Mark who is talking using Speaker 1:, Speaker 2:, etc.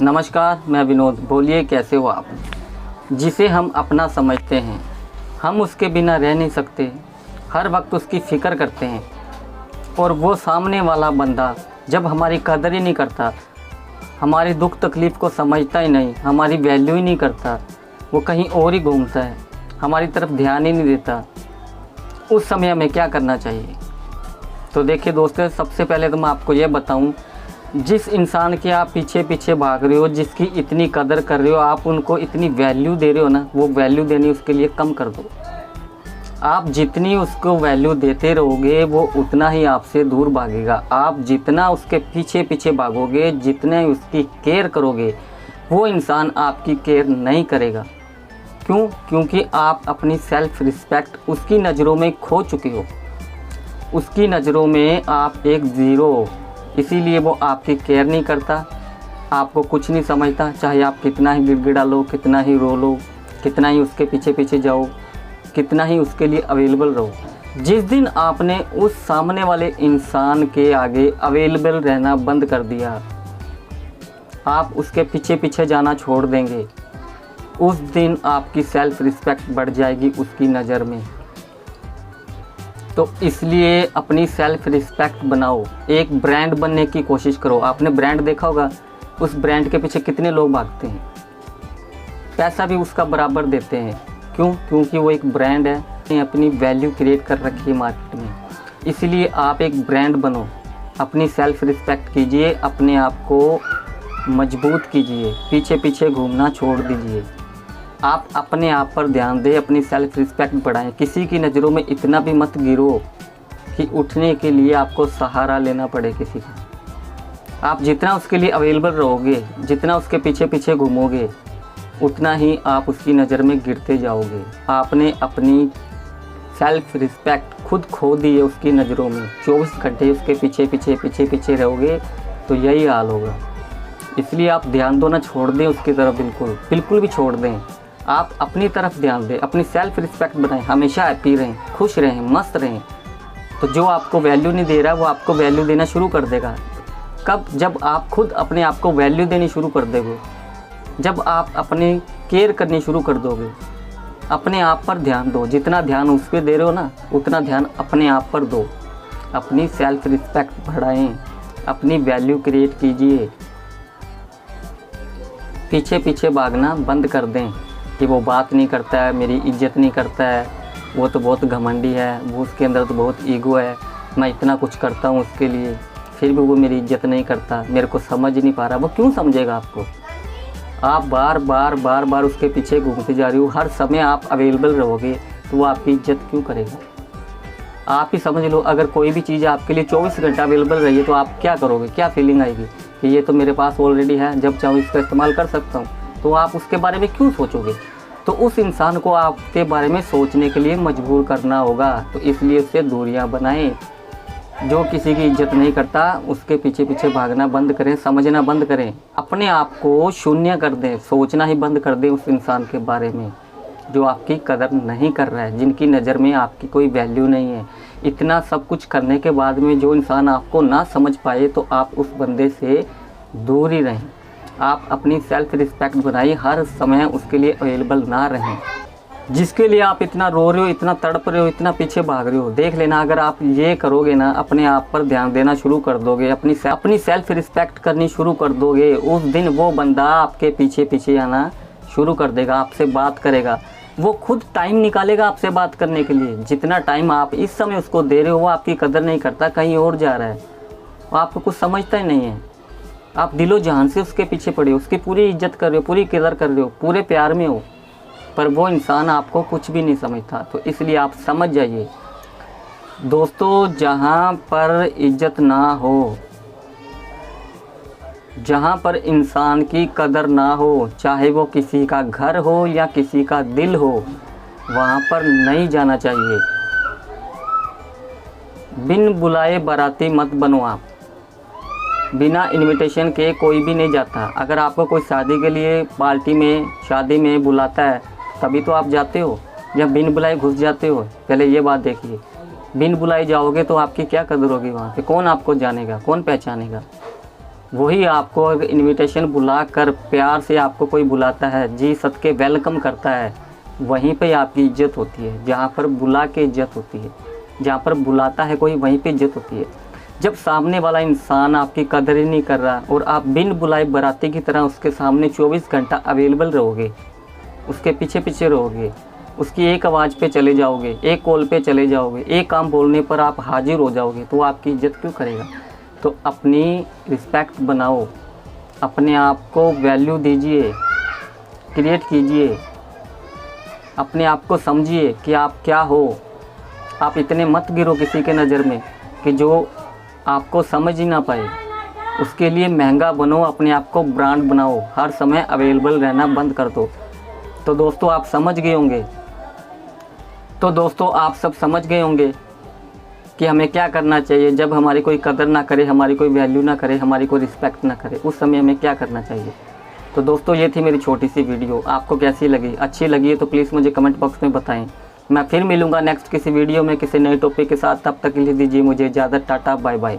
Speaker 1: नमस्कार, मैं विनोद। बोलिए कैसे हो आप। जिसे हम अपना समझते हैं, हम उसके बिना रह नहीं सकते, हर वक्त उसकी फ़िक्र करते हैं। और वो सामने वाला बंदा जब हमारी कदर ही नहीं करता, हमारी दुख तकलीफ़ को समझता ही नहीं, हमारी वैल्यू ही नहीं करता, वो कहीं और ही घूमता है, हमारी तरफ ध्यान ही नहीं देता, उस समय हमें क्या करना चाहिए। तो देखिए दोस्तों, सबसे पहले तो मैं आपको ये बताऊं, जिस इंसान के आप पीछे पीछे भाग रहे हो, जिसकी इतनी कदर कर रहे हो, आप उनको इतनी वैल्यू दे रहे हो ना, वो वैल्यू देनी उसके लिए कम कर दो। आप जितनी उसको वैल्यू देते रहोगे, वो उतना ही आपसे दूर भागेगा। आप जितना उसके पीछे पीछे भागोगे, जितने उसकी केयर करोगे, वो इंसान आपकी केयर नहीं करेगा। क्यों? क्योंकि आप अपनी सेल्फ रिस्पेक्ट उसकी नज़रों में खो चुके हो। उसकी नज़रों में आप एक ज़ीरो हो, इसीलिए वो आपकी केयर नहीं करता, आपको कुछ नहीं समझता। चाहे आप कितना ही गिड़गिड़ा लो, कितना ही रो लो, कितना ही उसके पीछे पीछे जाओ, कितना ही उसके लिए अवेलेबल रहो। जिस दिन आपने उस सामने वाले इंसान के आगे अवेलेबल रहना बंद कर दिया, आप उसके पीछे पीछे जाना छोड़ देंगे, उस दिन आपकी सेल्फ रिस्पेक्ट बढ़ जाएगी उसकी नज़र में। तो इसलिए अपनी सेल्फ रिस्पेक्ट बनाओ, एक ब्रांड बनने की कोशिश करो। आपने ब्रांड देखा होगा, उस ब्रांड के पीछे कितने लोग भागते हैं, पैसा भी उसका बराबर देते हैं। क्यों? क्योंकि वो एक ब्रांड है, अपनी वैल्यू क्रिएट कर रखी है मार्केट में। इसलिए आप एक ब्रांड बनो, अपनी सेल्फ रिस्पेक्ट कीजिए, अपने आप को मजबूत कीजिए, पीछे पीछे घूमना छोड़ दीजिए। आप अपने आप पर ध्यान दें, अपनी सेल्फ रिस्पेक्ट बढ़ाएं। किसी की नज़रों में इतना भी मत गिरो कि उठने के लिए आपको सहारा लेना पड़े किसी का। आप जितना उसके लिए अवेलेबल रहोगे, जितना उसके पीछे पीछे घूमोगे, उतना ही आप उसकी नज़र में गिरते जाओगे। आपने अपनी सेल्फ रिस्पेक्ट खुद खो दी है उसकी नज़रों में। 24 घंटे उसके पीछे पीछे रहोगे तो यही हाल होगा। इसलिए आप ध्यान दो ना, छोड़ दें उसकी तरफ, बिल्कुल भी छोड़ दें। आप अपनी तरफ ध्यान दें, अपनी सेल्फ रिस्पेक्ट बनाएं, हमेशा हैप्पी रहें, खुश रहें, मस्त रहें। तो जो आपको वैल्यू नहीं दे रहा, वो आपको वैल्यू देना शुरू कर देगा। कब? जब आप खुद अपने आप को वैल्यू देनी शुरू कर दोगे, जब आप अपनी केयर करनी शुरू कर दोगे। अपने आप पर ध्यान दो, जितना ध्यान उस पर दे रहे हो ना, उतना ध्यान अपने आप पर दो। अपनी सेल्फ रिस्पेक्ट बढ़ाएं, अपनी वैल्यू क्रिएट कीजिए। पीछे पीछे भागना बंद कर दें कि वो बात नहीं करता है, मेरी इज्जत नहीं करता है, वो तो बहुत घमंडी है, वो उसके अंदर तो बहुत ईगो है, मैं इतना कुछ करता हूँ उसके लिए, फिर भी वो मेरी इज्जत नहीं करता, मेरे को समझ नहीं पा रहा। वो क्यों समझेगा आपको? आप बार बार उसके पीछे घूमते जा रही हो, हर समय आप अवेलेबल रहोगे, तो वो आपकी इज्जत क्यों करेगा? आप ही समझ लो, अगर कोई भी चीज़ आपके लिए 24 घंटा अवेलेबल रही है तो आप क्या करोगे? क्या फीलिंग आएगी कि ये तो मेरे पास ऑलरेडी है, जब चाहूँ इसका इस्तेमाल कर सकता हूँ। तो आप उसके बारे में क्यों सोचोगे? तो उस इंसान को आपके बारे में सोचने के लिए मजबूर करना होगा। तो इसलिए उससे दूरियां बनाएं। जो किसी की इज्जत नहीं करता, उसके पीछे पीछे भागना बंद करें, समझना बंद करें, अपने आप को शून्य कर दें, सोचना ही बंद कर दें उस इंसान के बारे में जो आपकी कदर नहीं कर रहा है, जिनकी नज़र में आपकी कोई वैल्यू नहीं है। इतना सब कुछ करने के बाद में जो इंसान आपको ना समझ पाए, तो आप उस बंदे से दूर ही रहें। आप अपनी सेल्फ रिस्पेक्ट बनाइए, हर समय उसके लिए अवेलेबल ना रहें। जिसके लिए आप इतना रो रहे हो, इतना तड़प रहे हो, इतना पीछे भाग रहे हो, देख लेना, अगर आप ये करोगे ना, अपने आप पर ध्यान देना शुरू कर दोगे, अपनी सेल्फ रिस्पेक्ट करनी शुरू कर दोगे, उस दिन वो बंदा आपके पीछे पीछे आना शुरू कर देगा, आपसे बात करेगा। वो खुद टाइम निकालेगा आपसे बात करने के लिए। जितना टाइम आप इस समय उसको दे रहे हो, वो आपकी कदर नहीं करता, कहीं और जा रहा है, वो आपको कुछ समझता ही नहीं है। आप दिलो जान से उसके पीछे पड़े हो, उसकी पूरी इज्जत कर रहे हो, पूरी कदर कर रहे हो, पूरे प्यार में हो, पर वो इंसान आपको कुछ भी नहीं समझता। तो इसलिए आप समझ जाइए दोस्तों, जहाँ पर इज्जत ना हो, जहाँ पर इंसान की कदर ना हो, चाहे वो किसी का घर हो या किसी का दिल हो, वहाँ पर नहीं जाना चाहिए। बिन बुलाए बाराती मत बनो आप। बिना इनविटेशन के कोई भी नहीं जाता। अगर आपको कोई शादी के लिए पार्टी में, शादी में बुलाता है, तभी तो आप जाते हो, या बिन बुलाए घुस जाते हो? पहले ये बात देखिए। बिन बुलाए जाओगे तो आपकी क्या कदर होगी वहाँ पे? कौन आपको जानेगा, कौन पहचानेगा? वही आपको अगर इनविटेशन बुला कर प्यार से आपको कोई बुलाता है, जी सद के वेलकम करता है, वहीं पे आपकी इज्जत होती है। जहाँ पर बुला के इज्जत होती है, जहाँ पर बुलाता है कोई, वहीं पे इज्जत होती है। जब सामने वाला इंसान आपकी कदर ही नहीं कर रहा और आप बिन बुलाए बाराती की तरह उसके सामने 24 घंटा अवेलेबल रहोगे, उसके पीछे पीछे रहोगे, उसकी एक आवाज़ पे चले जाओगे, एक कॉल पे चले जाओगे, एक काम बोलने पर आप हाजिर हो जाओगे, तो आपकी इज्जत क्यों करेगा? तो अपनी रिस्पेक्ट बनाओ, अपने आप को वैल्यू दीजिए, क्रिएट कीजिए, अपने आप को समझिए कि आप क्या हो। आप इतने मत गिरो किसी के नज़र में कि जो आपको समझ ही ना पाए। उसके लिए महंगा बनो, अपने आप को ब्रांड बनाओ, हर समय अवेलेबल रहना बंद कर दो। तो दोस्तों आप समझ गए होंगे, आप सब समझ गए होंगे कि हमें क्या करना चाहिए जब हमारी कोई कदर ना करे, हमारी कोई वैल्यू ना करे, हमारी कोई रिस्पेक्ट ना करे, उस समय हमें क्या करना चाहिए। तो दोस्तों ये थी मेरी छोटी सी वीडियो, आपको कैसी लगी? अच्छी लगी है तो प्लीज़ मुझे कमेंट बॉक्स में बताएं। मैं फिर मिलूँगा नेक्स्ट किसी वीडियो में किसी नए टॉपिक के साथ। तब तक के लिए दीजिए मुझे इजाज़त। Tata bye bye.